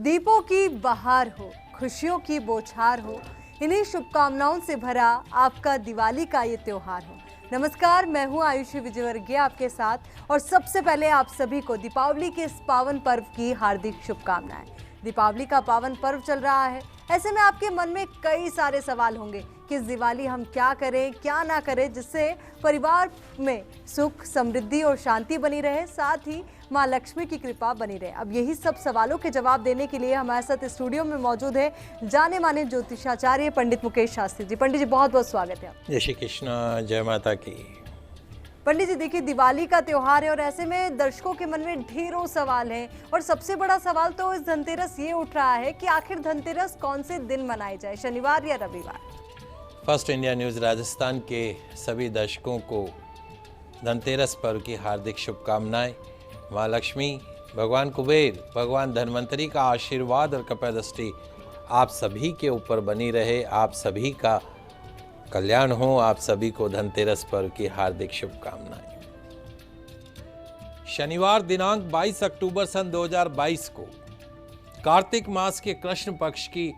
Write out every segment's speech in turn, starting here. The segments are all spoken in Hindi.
दीपों की बहार हो, खुशियों की बौछार हो, इन्हीं शुभकामनाओं से भरा आपका दिवाली का ये त्योहार हो। नमस्कार, मैं हूं आयुषी विजयवर्गीय आपके साथ और सबसे पहले आप सभी को दीपावली के इस पावन पर्व की हार्दिक शुभकामनाएं। दीपावली का पावन पर्व चल रहा है, ऐसे में आपके मन में कई सारे सवाल होंगे कि इस दिवाली हम क्या करें क्या ना करें जिससे परिवार में सुख समृद्धि और शांति बनी रहे, साथ ही माँ लक्ष्मी की कृपा बनी रहे। अब यही सब सवालों के जवाब देने के लिए हमारे साथ स्टूडियो में मौजूद है जाने माने ज्योतिषाचार्य पंडित मुकेश शास्त्री जी। पंडित जी बहुत बहुत स्वागत है। जय श्री कृष्ण, जय माता की। पंडित जी देखिए, दिवाली का त्योहार है और ऐसे में दर्शकों के मन में ढेरों सवाल हैं और सबसे बड़ा सवाल तो इस धनतेरस ये उठ रहा है कि आखिर धनतेरस कौन से दिन मनाई जाए, शनिवार या रविवार। फर्स्ट इंडिया न्यूज़ राजस्थान के सभी दर्शकों को धनतेरस पर्व की हार्दिक शुभकामनाएं। माँ लक्ष्मी, भगवान कुबेर, भगवान धन्वंतरी का आशीर्वाद और कृपा दृष्टि आप सभी के ऊपर बनी रहे, आप सभी का कल्याण हो। आप सभी को धनतेरस पर्व की हार्दिक शुभकामनाएं। शनिवार दिनांक 22 अक्टूबर सन 2022 को कार्तिक मास के कृष्ण पक्ष की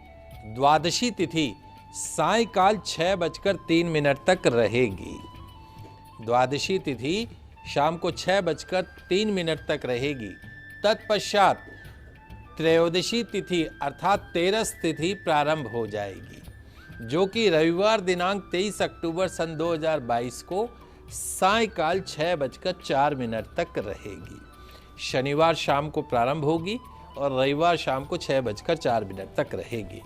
द्वादशी तिथि सायंकाल 6:03 तक रहेगी। द्वादशी तिथि शाम को 6:03 तक रहेगी। तत्पश्चात त्रयोदशी तिथि अर्थात तेरस तिथि प्रारंभ हो जाएगी, जो कि रविवार दिनांक 23 अक्टूबर सन 2022 को सायंकाल 6:04 तक रहेगी। शनिवार शाम को प्रारंभ होगी और रविवार शाम को 6:04 तक रहेगी।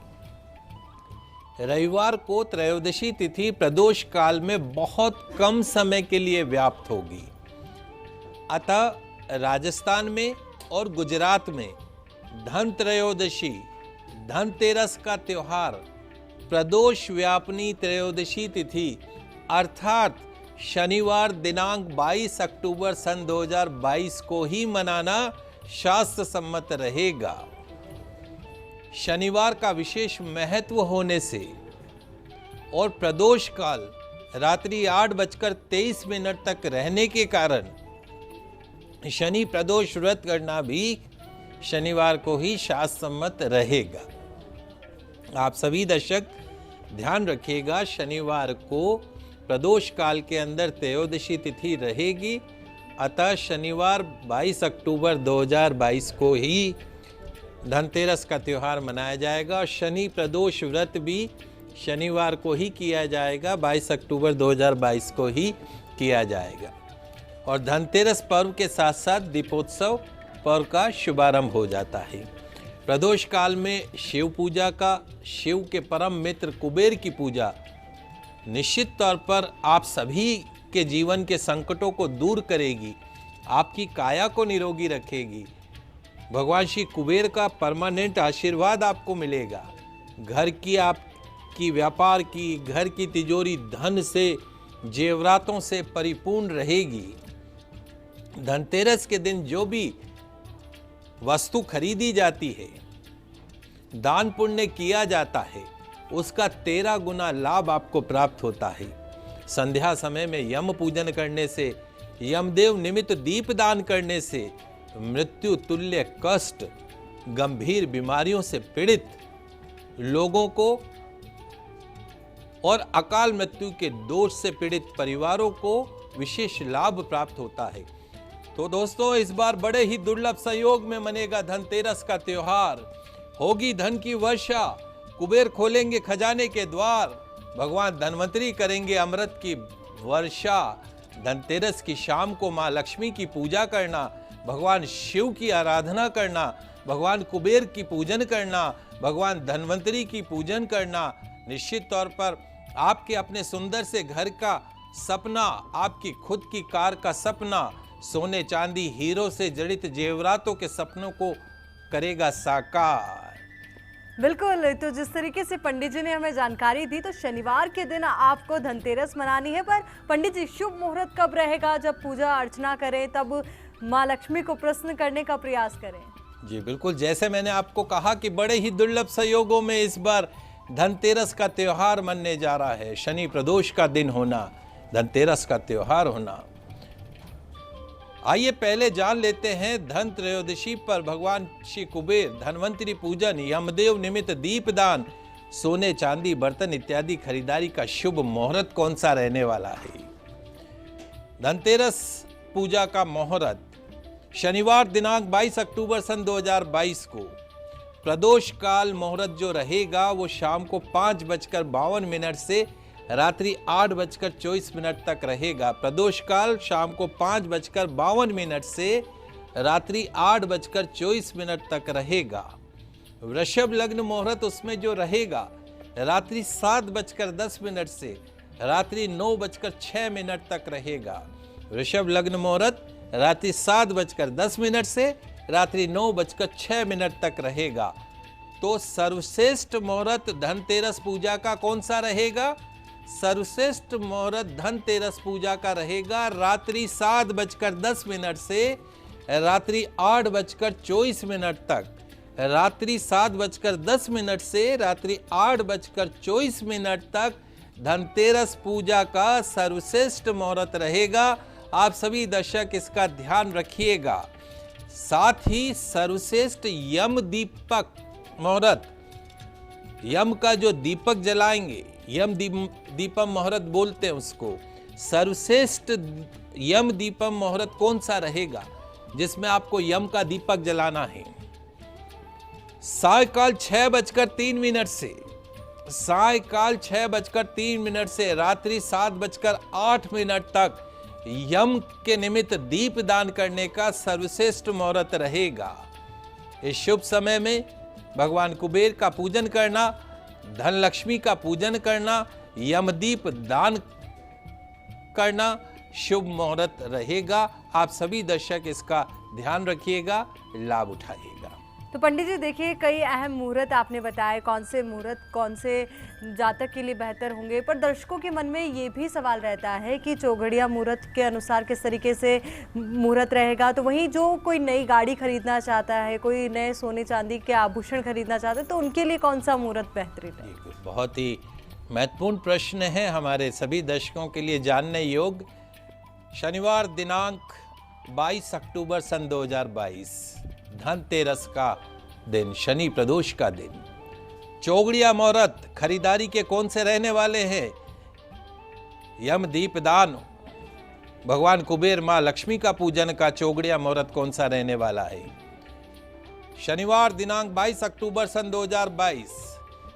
रविवार को त्रयोदशी तिथि प्रदोष काल में बहुत कम समय के लिए व्याप्त होगी, अतः राजस्थान में और गुजरात में धन त्रयोदशी धनतेरस का त्योहार प्रदोष व्यापनी त्रयोदशी तिथि अर्थात शनिवार दिनांक 22 अक्टूबर सन 2022 को ही मनाना शास्त्र सम्मत रहेगा। शनिवार का विशेष महत्व होने से और प्रदोष काल रात्रि 8:23 तक रहने के कारण शनि प्रदोष व्रत करना भी शनिवार को ही शास्त्र सम्मत रहेगा। आप सभी दर्शक ध्यान रखिएगा, शनिवार को प्रदोष काल के अंदर त्रयोदशी तिथि रहेगी, अतः शनिवार 22 अक्टूबर 2022 को ही धनतेरस का त्यौहार मनाया जाएगा। शनि प्रदोष व्रत भी शनिवार को ही किया जाएगा, 22 अक्टूबर 2022 को ही किया जाएगा। और धनतेरस पर्व के साथ साथ दीपोत्सव पर्व का शुभारंभ हो जाता है। प्रदोष काल में शिव पूजा का, शिव के परम मित्र कुबेर की पूजा निश्चित तौर पर आप सभी के जीवन के संकटों को दूर करेगी, आपकी काया को निरोगी रखेगी। भगवान श्री कुबेर का परमानेंट आशीर्वाद आपको मिलेगा। घर की, आपकी व्यापार की, घर की तिजोरी धन से, जेवरातों से परिपूर्ण रहेगी। धनतेरस के दिन जो भी वस्तु खरीदी जाती है, दान पुण्य किया जाता है, उसका 13 गुना लाभ आपको प्राप्त होता है। संध्या समय में यम पूजन करने से, यमदेव निमित्त दीप दान करने से मृत्यु तुल्य कष्ट, गंभीर बीमारियों से पीड़ित लोगों को और अकाल मृत्यु के दोष से पीड़ित परिवारों को विशेष लाभ प्राप्त होता है। तो दोस्तों, इस बार बड़े ही दुर्लभ संयोग में मनेगा धनतेरस का त्योहार। होगी धन की वर्षा, कुबेर खोलेंगे खजाने के द्वार, भगवान धन्वंतरी करेंगे अमृत की वर्षा। धनतेरस की शाम को माँ लक्ष्मी की पूजा करना, भगवान शिव की आराधना करना, भगवान कुबेर की पूजन करना, भगवान धन्वंतरी की पूजन करना निश्चित तौर पर आपके अपने सुंदर से घर का सपना, आपकी खुद की कार का सपना, सोने चांदी हीरो से जड़ित जेवरातों के सपनों को करेगा साकार। बिल्कुल, तो जिस तरीके से पंडित जी ने हमें जानकारी दी, तो शनिवार के दिन आपको धनतेरस मनानी है। पर पंडित जी, शुभ मुहूर्त कब रहेगा जब पूजा अर्चना करें, तब माँ लक्ष्मी को प्रसन्न करने का प्रयास करें? जी बिल्कुल, जैसे मैंने आपको कहा कि बड़े ही दुर्लभ संयोगों में इस बार धनतेरस का त्योहार मनने जा रहा है। शनि प्रदोष का दिन होना, धनतेरस का त्योहार होना। आइए पहले जान लेते हैं धन त्रयोदशी पर भगवान श्री कुबेर धनवंतरी पूजन, यमदेव निमित्त दीपदान, सोने चांदी बर्तन इत्यादि खरीदारी का शुभ मुहूर्त कौन सा रहने वाला है। धनतेरस पूजा का मुहूर्त शनिवार दिनांक 22 अक्टूबर सन 2022 को प्रदोष काल मुहूर्त जो रहेगा वो शाम को 5:52 से रात्रि 8:24 तक रहेगा। प्रदोष काल शाम को 5:52 से रात्रि 8:24 तक रहेगा। वृषभ लग्न मुहूर्त उसमें जो रहेगा रात्रि 7:10 से रात्रि 9:06 तक रहेगा। वृषभ लग्न मुहूर्त रात्रि 7:10 से रात्रि 9:06 तक रहेगा। तो सर्वश्रेष्ठ मुहूर्त धनतेरस पूजा का कौन सा रहेगा? सर्वश्रेष्ठ मुहूर्त धनतेरस पूजा का रहेगा रात्रि 7:10 से रात्रि 8:24 तक। रात्रि 7:10 से रात्रि 8:24 तक धनतेरस पूजा का सर्वश्रेष्ठ मुहूर्त रहेगा। आप सभी दर्शक इसका ध्यान रखिएगा। साथ ही सर्वश्रेष्ठ यम दीपक मुहूर्त, यम का जो दीपक जलाएंगे, यम दीपम मुहूर्त बोलते हैं उसको। सर्वश्रेष्ठ यम दीपम मुहूर्त कौन सा रहेगा जिसमें आपको यम का दीपक जलाना है? सायकाल 6:03 से सायकाल 6:03 से रात्रि 7:08 तक यम के निमित्त दीप दान करने का सर्वश्रेष्ठ मुहूर्त रहेगा। इस शुभ समय में भगवान कुबेर का पूजन करना, धन लक्ष्मी का पूजन करना, यमदीप दान करना शुभ मुहूर्त रहेगा। आप सभी दर्शक इसका ध्यान रखिएगा, लाभ उठाइएगा। तो पंडित जी देखिए, कई अहम मुहूर्त आपने बताए, कौन से मुहूर्त कौन से जातक के लिए बेहतर होंगे, पर दर्शकों के मन में ये भी सवाल रहता है कि चौघड़िया मुहूर्त के अनुसार किस तरीके से मुहूर्त रहेगा। तो वहीं जो कोई नई गाड़ी खरीदना चाहता है, कोई नए सोने चांदी के आभूषण खरीदना चाहता है, तो उनके लिए कौन सा मुहूर्त बेहतरीन है? बहुत ही महत्वपूर्ण प्रश्न है, हमारे सभी दर्शकों के लिए जानने योग्य। शनिवार दिनांक 22 अक्टूबर सन 2022 धनतेरस का दिन, शनि प्रदोष का दिन। चौघड़िया मुहूर्त खरीदारी के कौन से रहने वाले हैं? यम दीपदान, भगवान कुबेर मां लक्ष्मी का पूजन का चौघड़िया मुहूर्त कौन सा रहने वाला है? शनिवार दिनांक 22 अक्टूबर सन 2022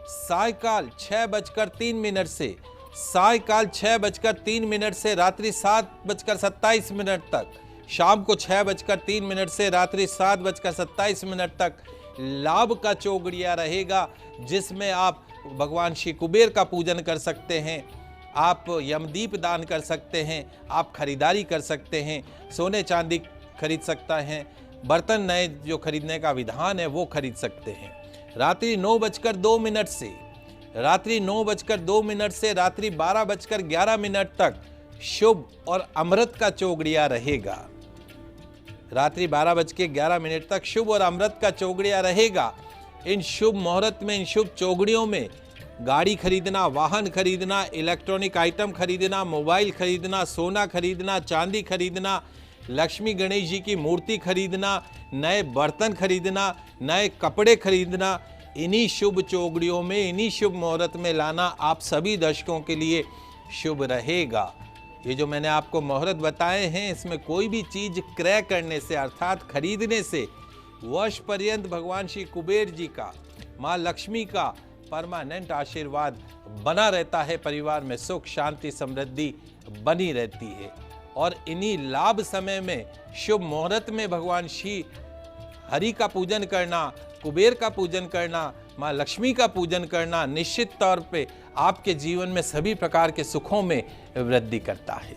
सायकाल 6:03 से सायकाल 6:03 से रात्रि 7:27 तक, शाम को 6:03 से रात्रि 7:27 तक लाभ का चौघड़िया रहेगा, जिसमें आप भगवान श्री कुबेर का पूजन कर सकते हैं, आप यमदीप दान कर सकते हैं, आप खरीदारी कर सकते हैं, सोने चांदी खरीद सकता हैं, बर्तन नए जो खरीदने का विधान है वो खरीद सकते हैं। रात्रि 9:02 से रात्रि 9:02 से रात्रि 12:11 तक शुभ और अमृत का चौघड़िया रहेगा। रात्रि 12:11 तक शुभ और अमृत का चौघड़िया रहेगा। इन शुभ मुहूर्त में, इन शुभ चौघड़ियों में गाड़ी खरीदना, वाहन खरीदना, इलेक्ट्रॉनिक आइटम खरीदना, मोबाइल खरीदना, सोना खरीदना, चांदी खरीदना, लक्ष्मी गणेश जी की मूर्ति खरीदना, नए बर्तन खरीदना, नए कपड़े खरीदना, इन्हीं शुभ चौघड़ियों में, इन्हीं शुभ मुहूर्त में लाना आप सभी दर्शकों के लिए शुभ रहेगा। ये जो मैंने आपको मुहूर्त बताए हैं, इसमें कोई भी चीज क्रय करने से अर्थात खरीदने से वर्ष पर्यंत भगवान श्री कुबेर जी का, माँ लक्ष्मी का परमानेंट आशीर्वाद बना रहता है, परिवार में सुख शांति समृद्धि बनी रहती है। और इन्हीं लाभ समय में, शुभ मुहूर्त में भगवान श्री हरि का पूजन करना, कुबेर का पूजन करना, माँ लक्ष्मी का पूजन करना निश्चित तौर पे आपके जीवन में सभी प्रकार के सुखों में वृद्धि करता है।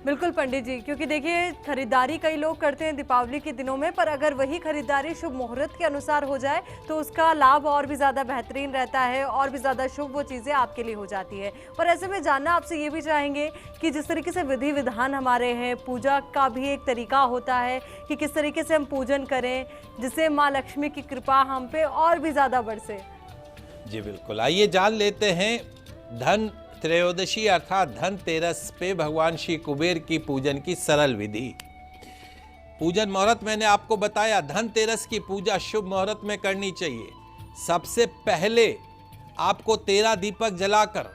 बिल्कुल पंडित जी, क्योंकि देखिए खरीदारी कई लोग करते हैं दीपावली के दिनों में, पर अगर वही खरीदारी शुभ मुहूर्त के अनुसार हो जाए तो उसका लाभ और भी ज़्यादा बेहतरीन रहता है, और भी ज़्यादा शुभ वो चीज़ें आपके लिए हो जाती है। पर ऐसे में जानना आपसे ये भी चाहेंगे कि जिस तरीके से विधि विधान हमारे हैं, पूजा का भी एक तरीका होता है कि किस तरीके से हम पूजन करें जिससे माँ लक्ष्मी की कृपा हम पे और भी ज़्यादा बरसे। जी बिल्कुल, आइए जान लेते हैं धन त्रयोदशी अर्थात धनतेरस पे भगवान श्री कुबेर की पूजन की सरल विधि। पूजन मुहूर्त मैंने आपको बताया, धनतेरस की पूजा शुभ मुहूर्त में करनी चाहिए। सबसे पहले आपको 13 दीपक जलाकर,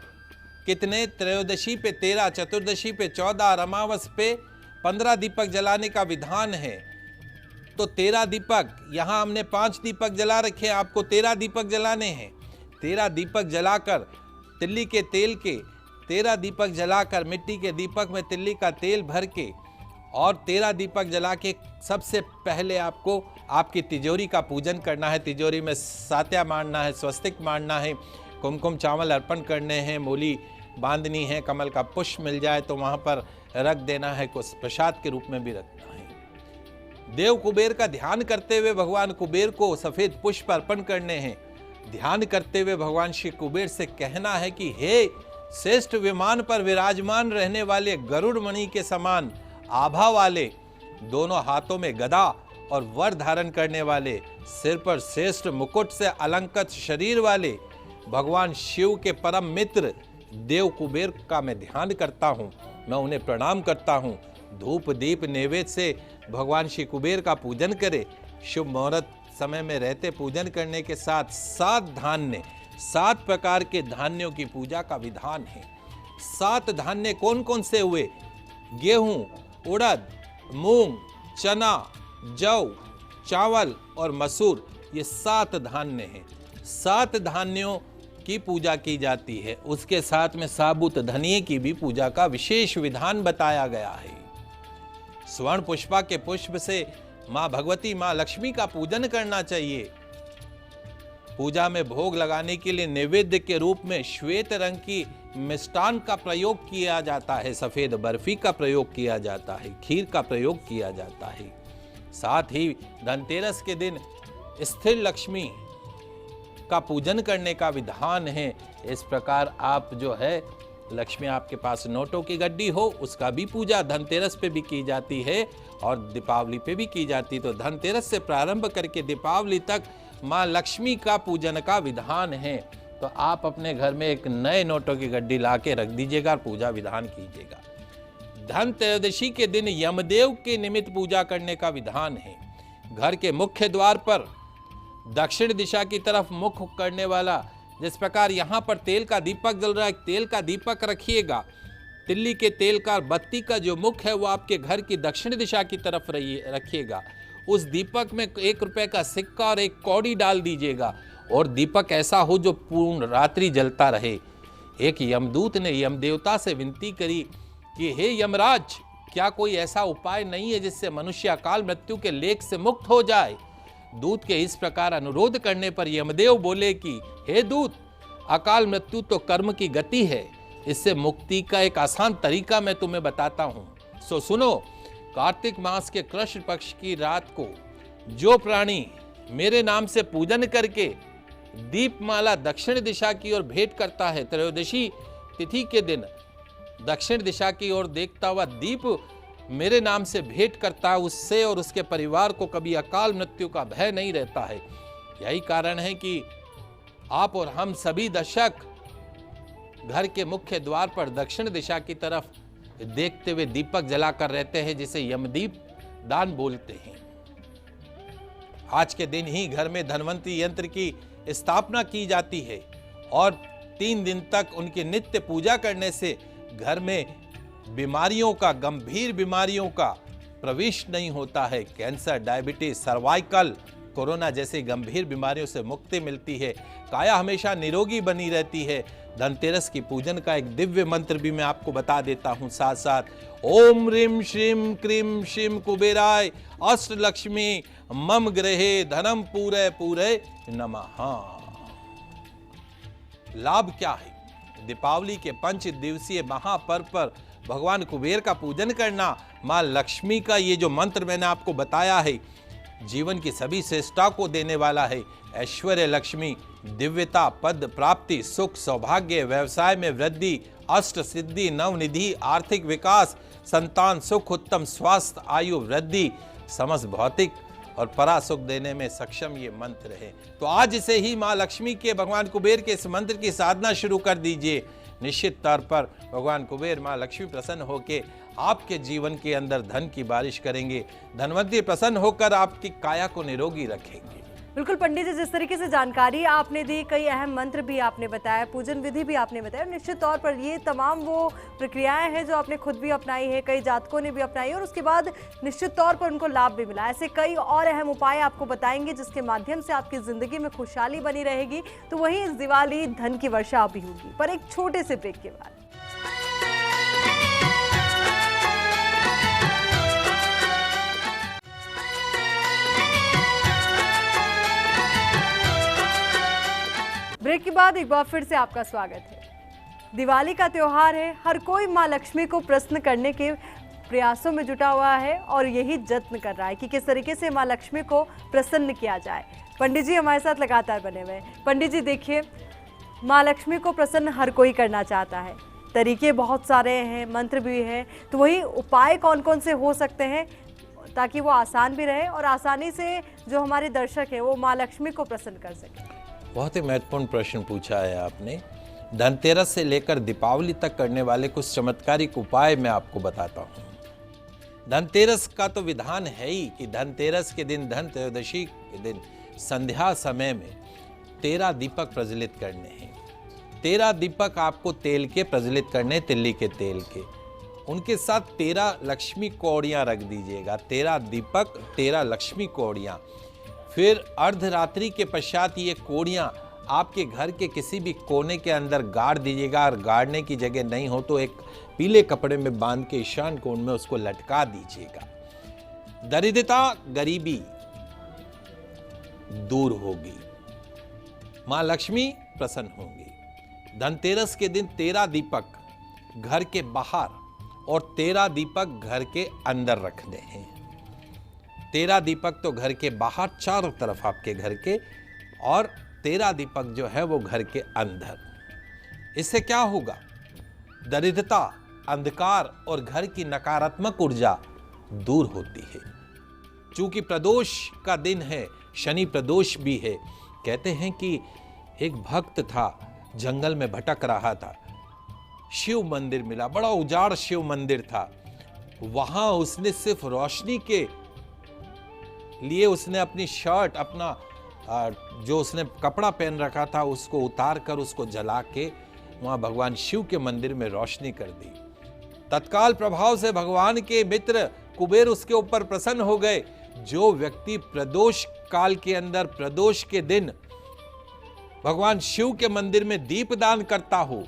कितने, त्रयोदशी पे 13, चतुर्दशी पे 14 और अमावस पे 15 दीपक जलाने का विधान है। तो 13 दीपक, यहाँ हमने 5 दीपक जला रखे हैं, आपको 13 दीपक जलाने हैं। 13 दीपक जलाकर, तिल्ली के तेल के 13 दीपक जलाकर, मिट्टी के दीपक में तिल्ली का तेल भर के और 13 दीपक जला के सबसे पहले आपको आपकी तिजोरी का पूजन करना है। तिजोरी में सात्या मारना है, स्वस्तिक मारना है, कुमकुम चावल अर्पण करने हैं, मूली बांधनी है, कमल का पुष्प मिल जाए तो वहाँ पर रख देना है, कुछ प्रसाद के रूप में भी रखना है। देव कुबेर का ध्यान करते हुए भगवान कुबेर को सफेद पुष्प अर्पण करने हैं। ध्यान करते हुए भगवान श्री कुबेर से कहना है कि हे श्रेष्ठ विमान पर विराजमान रहने वाले गरुड़ मणि के समान आभा वाले, दोनों हाथों में गदा और वर धारण करने वाले, सिर पर श्रेष्ठ मुकुट से अलंकृत शरीर वाले भगवान शिव के परम मित्र देव कुबेर का मैं ध्यान करता हूँ, मैं उन्हें प्रणाम करता हूँ। धूप दीप नैवेद्य से भगवान श्री कुबेर का पूजन करे। शुभ मुहूर्त समय में रहते पूजन करने के साथ 7 प्रकार के धान्यों की पूजा का विधान है। 7 धान्य कौन कौन से हुए? गेहूं, उड़द, मूंग, चना, जौ, चावल और मसूर, ये 7 धान्य हैं। 7 धान्यों की पूजा की जाती है। उसके साथ में साबुत धनिये की भी पूजा का विशेष विधान बताया गया है। स्वर्ण पुष्पा के पुष्प से माँ भगवती, माँ लक्ष्मी का पूजन करना चाहिए। पूजा में भोग लगाने के लिए नैवेद्य के रूप में श्वेत रंग की मिष्टान का प्रयोग किया जाता है, सफेद बर्फी का प्रयोग किया जाता है, खीर का प्रयोग किया जाता है। साथ ही धनतेरस के दिन स्थिर लक्ष्मी का पूजन करने का विधान है। इस प्रकार आप जो है, लक्ष्मी आपके पास नोटों की गड्डी हो, उसका भी पूजा धनतेरस पे भी की जाती है और दीपावली पे भी की जाती है। तो धनतेरस से प्रारंभ करके दीपावली तक माँ लक्ष्मी का पूजन का विधान है। तो आप अपने घर में एक नए नोटों की गड्डी ला के रख दीजिएगा और पूजा विधान कीजिएगा। धन त्रयोदशी के दिन यमदेव के निमित्त पूजा करने का विधान है। घर के मुख्य द्वार पर दक्षिण दिशा की तरफ मुख करने वाला, जिस प्रकार यहाँ पर तेल का दीपक जल रहा है, तेल का दीपक रखिएगा। तिल्ली के तेल का बत्ती का जो मुख है वो आपके घर की दक्षिण दिशा की तरफ रखिएगा। उस दीपक में 1 रुपए का सिक्का और 1 कौड़ी डाल दीजिएगा और दीपक ऐसा हो जो पूर्ण रात्रि जलता रहे। एक यमदूत ने यमदेवता से विनती करी कि हे यमराज, क्या कोई ऐसा उपाय नहीं है जिससे मनुष्य अकाल मृत्यु के लेख से मुक्त हो जाए? दूत के इस प्रकार अनुरोध करने पर यमदेव बोले कि हे दूत, अकाल मृत्यु तो कर्म की गति है, इससे मुक्ति का एक आसान तरीका मैं तुम्हें बताता हूँ। सो सुनो, कार्तिक मास के कृष्ण पक्ष की रात को जो प्राणी मेरे नाम से पूजन करके दीपमाला दक्षिण दिशा की ओर भेंट करता है, त्रयोदशी तिथि के दिन दक्षिण दिशा की ओर देखता हुआ दीप मेरे नाम से भेंट करता है, उससे और उसके परिवार को कभी अकाल मृत्यु का भय नहीं रहता है। यही कारण है कि आप और हम सभी दर्शक घर के मुख्य द्वार पर दक्षिण दिशा की तरफ देखते हुए दीपक जलाकर रहते हैं, जिसे यमदीप दान बोलते हैं। आज के दिन ही घर में धन्वंतरी यंत्र की स्थापना की जाती है और 3 दिन तक उनकी नित्य पूजा करने से घर में बीमारियों का, गंभीर बीमारियों का प्रवेश नहीं होता है। कैंसर, डायबिटीज, सर्वाइकल, कोरोना जैसी गंभीर बीमारियों से मुक्ति मिलती है। काया हमेशा निरोगी बनी रहती है। धनतेरस की पूजन का एक दिव्य मंत्र भी मैं आपको बता देता हूं साथ साथ। ओम ह्रीं श्रीं क्रीं शिं कुबेराय अष्टलक्ष्मी मम गृहे धनम पूरे पूरे नमः। लाभ क्या है? दीपावली के 5 दिवसीय महापर्व पर भगवान कुबेर का पूजन करना, माँ लक्ष्मी का ये जो मंत्र मैंने आपको बताया है, जीवन की सभी श्रेष्ठता को देने वाला है। ऐश्वर्य लक्ष्मी, दिव्यता, पद प्राप्ति, सुख, सौभाग्य, व्यवसाय में वृद्धि, अष्ट सिद्धि, नवनिधि, आर्थिक विकास, संतान सुख, उत्तम स्वास्थ्य, आयु वृद्धि, समस्त भौतिक और परा सुख देने में सक्षम ये मंत्र है। तो आज से ही माँ लक्ष्मी के, भगवान कुबेर के इस मंत्र की साधना शुरू कर दीजिए। निश्चित तौर पर भगवान कुबेर माँ लक्ष्मी प्रसन्न होकर आपके जीवन के अंदर धन की बारिश करेंगे। धनवंतरी प्रसन्न होकर आपकी काया को निरोगी रखेंगे। बिल्कुल पंडित जी, जिस तरीके से जानकारी आपने दी, कई अहम मंत्र भी आपने बताया, पूजन विधि भी आपने बताया, निश्चित तौर पर ये तमाम वो प्रक्रियाएं हैं जो आपने खुद भी अपनाई है, कई जातकों ने भी अपनाई और उसके बाद निश्चित तौर पर उनको लाभ भी मिला। ऐसे कई और अहम उपाय आपको बताएंगे जिसके माध्यम से आपकी जिंदगी में खुशहाली बनी रहेगी। तो वहीं इस दिवाली धन की वर्षा भी होगी, पर एक छोटे से ब्रेक के बाद। ब्रेक के बाद एक बार फिर से आपका स्वागत है। दिवाली का त्योहार है, हर कोई मां लक्ष्मी को प्रसन्न करने के प्रयासों में जुटा हुआ है और यही जत्न कर रहा है कि किस तरीके से मां लक्ष्मी को प्रसन्न किया जाए। पंडित जी हमारे साथ लगातार बने हुए हैं। पंडित जी देखिए, मां लक्ष्मी को प्रसन्न हर कोई करना चाहता है, तरीके बहुत सारे हैं, मंत्र भी हैं, तो वही उपाय कौन कौन से हो सकते हैं ताकि वो आसान भी रहे और आसानी से जो हमारे दर्शक हैं वो मां लक्ष्मी को प्रसन्न कर सकें। बहुत ही महत्वपूर्ण प्रश्न पूछा है आपने। धनतेरस से लेकर दीपावली तक करने वाले कुछ चमत्कारिक उपाय मैं आपको बताता हूँ। धनतेरस का तो विधान है ही कि धनतेरस के दिन, धन त्रयोदशी के दिन संध्या समय में 13 दीपक प्रज्वलित करने हैं। 13 दीपक आपको तेल के प्रज्वलित करने, तिल्ली के तेल के। उनके साथ 13 लक्ष्मी कौड़ियाँ रख दीजिएगा। 13 दीपक, 13 लक्ष्मी कौड़ियाँ। फिर अर्धरात्रि के पश्चात ये कोड़ियाँ आपके घर के किसी भी कोने के अंदर गाड़ दीजिएगा और गाड़ने की जगह नहीं हो तो एक पीले कपड़े में बांध के ईशान कोण में उसको लटका दीजिएगा। दरिद्रता, गरीबी दूर होगी, मां लक्ष्मी प्रसन्न होंगी। धनतेरस के दिन 13 दीपक घर के बाहर और 13 दीपक घर के अंदर रखने हैं। 13 दीपक तो घर के बाहर चारों तरफ आपके घर के, और 13 दीपक जो है वो घर के अंदर। इससे क्या होगा? दरिद्रता, अंधकार और घर की नकारात्मक ऊर्जा दूर होती है। चूंकि प्रदोष का दिन है, शनि प्रदोष भी है। कहते हैं कि एक भक्त था, जंगल में भटक रहा था, शिव मंदिर मिला, बड़ा उजाड़ शिव मंदिर था। वहां उसने सिर्फ रोशनी के लिए उसने अपनी शर्ट, अपना जो उसने कपड़ा पहन रखा था उसको उतार कर उसको जला के वहां भगवान शिव के मंदिर में रोशनी कर दी। तत्काल प्रभाव से भगवान के मित्र कुबेर उसके ऊपर प्रसन्न हो गए। जो व्यक्ति प्रदोष काल के अंदर, प्रदोष के दिन भगवान शिव के मंदिर में दीप दान करता हो,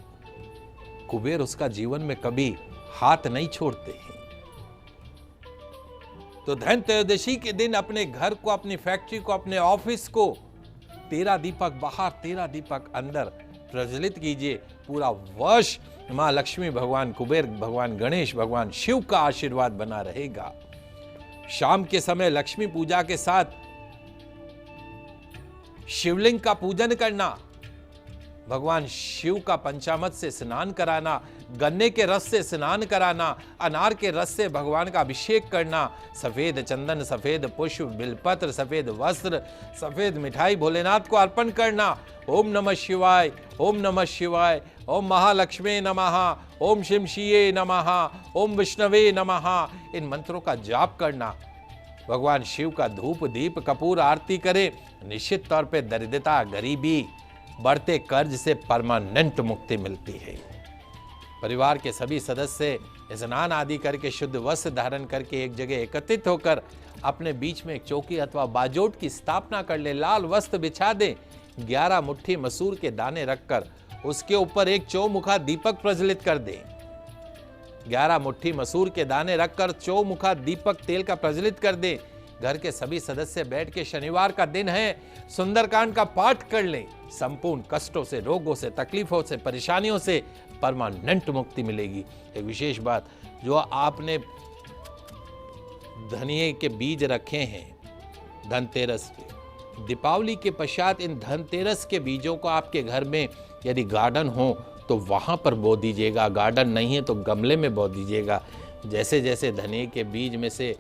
कुबेर उसका जीवन में कभी हाथ नहीं छोड़ते हैं। तो धन त्रयोदशी के दिन अपने घर को, अपनी फैक्ट्री को, अपने ऑफिस को 13 दीपक बाहर, 13 दीपक अंदर प्रज्वलित कीजिए। पूरा वर्ष मां लक्ष्मी, भगवान कुबेर, भगवान गणेश, भगवान शिव का आशीर्वाद बना रहेगा। शाम के समय लक्ष्मी पूजा के साथ शिवलिंग का पूजन करना, भगवान शिव का पंचामृत से स्नान कराना, गन्ने के रस से स्नान कराना, अनार के रस से भगवान का अभिषेक करना, सफेद चंदन, सफेद पुष्प, बिलपत्र, सफेद वस्त्र, सफेद मिठाई भोलेनाथ को अर्पण करना। ओम नमः शिवाय, ओम नमः शिवाय, ओम महालक्ष्मी नमः, ओम शिमशिये नमः, ओम विष्णवे नमः, इन मंत्रों का जाप करना। भगवान शिव का धूप, दीप, कपूर आरती करें। निश्चित तौर पे दरिद्रता, गरीबी, बढ़ते कर्ज से परमानेंट मुक्ति मिलती है। परिवार के सभी सदस्य स्नान आदि करके शुद्ध वस्त्र धारण करके एक जगह एकत्रित होकर अपने बीच में एक चौकी अथवा बाजोट की स्थापना कर ले। लाल वस्त्र बिछा दें, 11 मुट्ठी मसूर के दाने रखकर उसके ऊपर एक चौमुखा दीपक प्रज्वलित कर दें। 11 मुट्ठी मसूर के दाने रखकर चौमुखा दीपक तेल का प्रज्वलित कर दें। घर के सभी सदस्य बैठ के, शनिवार का दिन है, सुंदरकांड का पाठ कर लें। संपूर्ण कष्टों से, रोगों से, तकलीफों से, परेशानियों से परमानेंट मुक्ति मिलेगी। एक विशेष बात, जो आपने धनिये के बीज रखे हैं धनतेरस पे, दीपावली के पश्चात इन धनतेरस के बीजों को आपके घर में यदि गार्डन हो तो वहां पर बो दीजिएगा। गार्डन नहीं है तो गमले में बो दीजिएगा। जैसे जैसे धनिये के बीज में से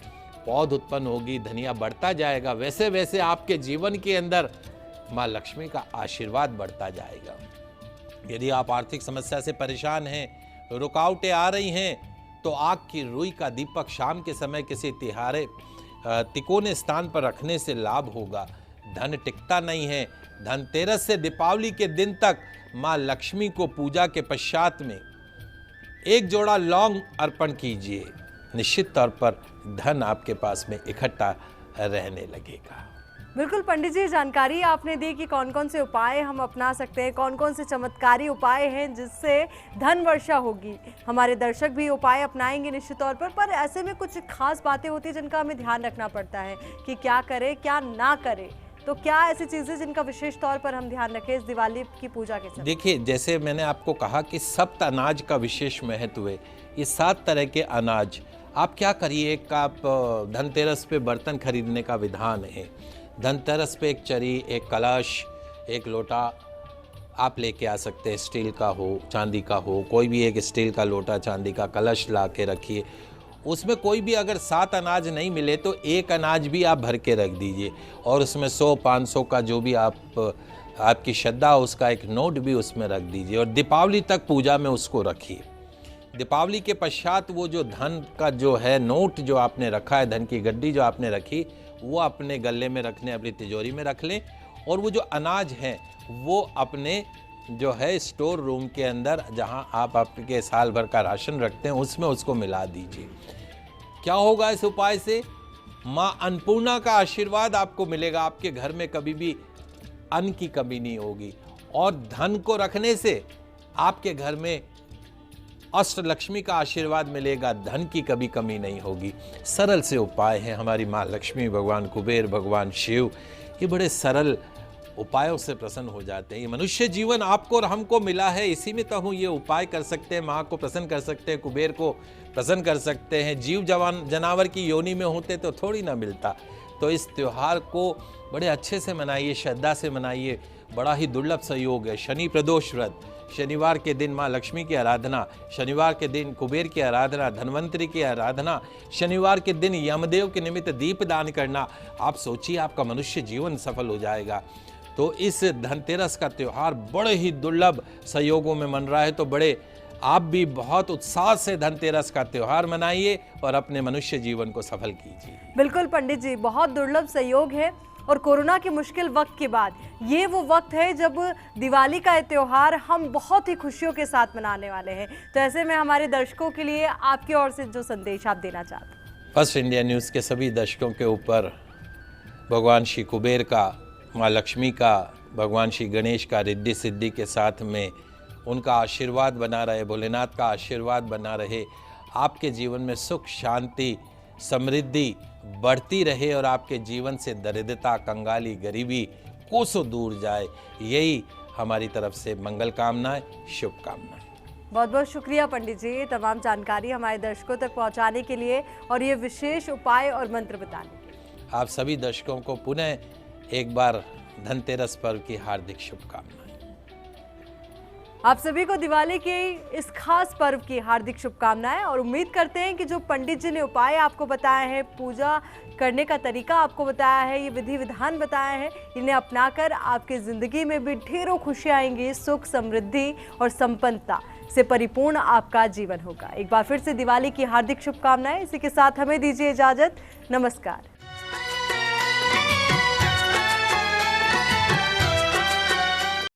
पौध उत्पन्न होगी, धनिया बढ़ता जाएगा, वैसे वैसे आपके जीवन के अंदर मां लक्ष्मी का आशीर्वाद बढ़ता जाएगा। यदि आप आर्थिक समस्या से परेशान हैं, रुकावटें आ रही हैं, तो आग की रुई का दीपक शाम के समय किसी तिकोने स्थान पर रखने से लाभ होगा। धन टिकता नहीं है। धनतेरस से दीपावली के दिन तक माँ लक्ष्मी को पूजा के पश्चात में एक जोड़ा लौंग अर्पण कीजिए। निश्चित तौर पर धन आपके पास में इकट्ठा रहने लगेगा। बिल्कुल पंडित जी, जानकारी आपने दी कि कौन कौन से उपाय हम अपना सकते हैं, कौन कौन से चमत्कारी उपाय हैं जिससे धन वर्षा होगी। हमारे दर्शक भी उपाय अपनाएंगे निश्चित तौर पर ऐसे में कुछ खास बातें होती हैं जिनका हमें ध्यान रखना पड़ता है कि क्या करें क्या ना करें। तो क्या ऐसी चीज़ें जिनका विशेष तौर पर हम ध्यान रखें इस दिवाली की पूजा के समय? देखिए, जैसे मैंने आपको कहा कि सप्त अनाज का विशेष महत्व है। ये 7 तरह के अनाज आप क्या करिए, एक आप धनतेरस पे बर्तन खरीदने का विधान है। धनतेरस पे एक चरी, एक कलश, एक लोटा आप लेके आ सकते हैं। स्टील का हो, चांदी का हो, कोई भी एक स्टील का लोटा, चांदी का कलश ला के रखिए। उसमें कोई भी अगर 7 अनाज नहीं मिले तो एक अनाज भी आप भर के रख दीजिए और उसमें 100-500 का जो भी आपकी श्रद्धा उसका एक नोट भी उसमें रख दीजिए और दीपावली तक पूजा में उसको रखिए। दीपावली के पश्चात वो जो धन का जो है नोट जो आपने रखा है, धन की गड्डी जो आपने रखी, वो अपने गले में रखने, अपनी तिजोरी में रख लें और वो जो अनाज है वो अपने जो है स्टोर रूम के अंदर जहां आप आपके साल भर का राशन रखते हैं उसमें उसको मिला दीजिए। क्या होगा इस उपाय से? माँ अन्नपूर्णा का आशीर्वाद आपको मिलेगा। आपके घर में कभी भी अन्न की कमी नहीं होगी और धन को रखने से आपके घर में अष्टलक्ष्मी का आशीर्वाद मिलेगा। धन की कभी कमी नहीं होगी। सरल से उपाय हैं। हमारी माँ लक्ष्मी, भगवान कुबेर, भगवान शिव, ये बड़े सरल उपायों से प्रसन्न हो जाते हैं। ये मनुष्य जीवन आपको और हमको मिला है, इसी में तो हम ये उपाय कर सकते हैं। माँ को प्रसन्न कर सकते हैं, कुबेर को प्रसन्न कर सकते हैं। जीव जानवर की योनि में होते तो थोड़ी ना मिलता। तो इस त्यौहार को बड़े अच्छे से मनाइए, श्रद्धा से मनाइए। बड़ा ही दुर्लभ संयोग है। शनि प्रदोष व्रत, शनिवार के दिन माँ लक्ष्मी की आराधना, शनिवार के दिन कुबेर की आराधना, धन्वंतरी की आराधना, शनिवार के दिन यमदेव के निमित्त दीप दान करना। आप सोचिए, आपका मनुष्य जीवन सफल हो जाएगा। तो इस धनतेरस का त्यौहार बड़े ही दुर्लभ संयोगों में मन रहा है, तो बड़े आप भी बहुत उत्साह से धनतेरस का त्यौहार मनाइए और अपने मनुष्य जीवन को सफल कीजिए। बिल्कुल पंडित जी, बहुत दुर्लभ संयोग है और कोरोना के मुश्किल वक्त के बाद ये वो वक्त है जब दिवाली का त्यौहार हम बहुत ही खुशियों के साथ मनाने वाले हैं। तो ऐसे में हमारे दर्शकों के लिए आपकी ओर से जो संदेश आप देना चाहते हैं? फर्स्ट इंडिया न्यूज़ के सभी दर्शकों के ऊपर भगवान श्री कुबेर का, माँ लक्ष्मी का, भगवान श्री गणेश का रिद्धि सिद्धि के साथ में उनका आशीर्वाद बना रहे, भोलेनाथ का आशीर्वाद बना रहे। आपके जीवन में सुख, शांति, समृद्धि बढ़ती रहे और आपके जीवन से दरिद्रता, कंगाली, गरीबी कोसों दूर जाए। यही हमारी तरफ से मंगल कामनाएं, शुभकामनाएं। बहुत बहुत शुक्रिया पंडित जी, तमाम जानकारी हमारे दर्शकों तक पहुंचाने के लिए और ये विशेष उपाय और मंत्र बताने के लिए। आप सभी दर्शकों को पुनः एक बार धनतेरस पर्व की हार्दिक शुभकामनाएं। आप सभी को दिवाली के इस खास पर्व की हार्दिक शुभकामनाएं और उम्मीद करते हैं कि जो पंडित जी ने उपाय आपको बताए हैं, पूजा करने का तरीका आपको बताया है, ये विधि विधान बताया है, इन्हें अपनाकर आपकी ज़िंदगी में भी ढेरों खुशियाँ आएंगी। सुख, समृद्धि और संपन्नता से परिपूर्ण आपका जीवन होगा। एक बार फिर से दिवाली की हार्दिक शुभकामनाएं। इसी के साथ हमें दीजिए इजाज़त। नमस्कार।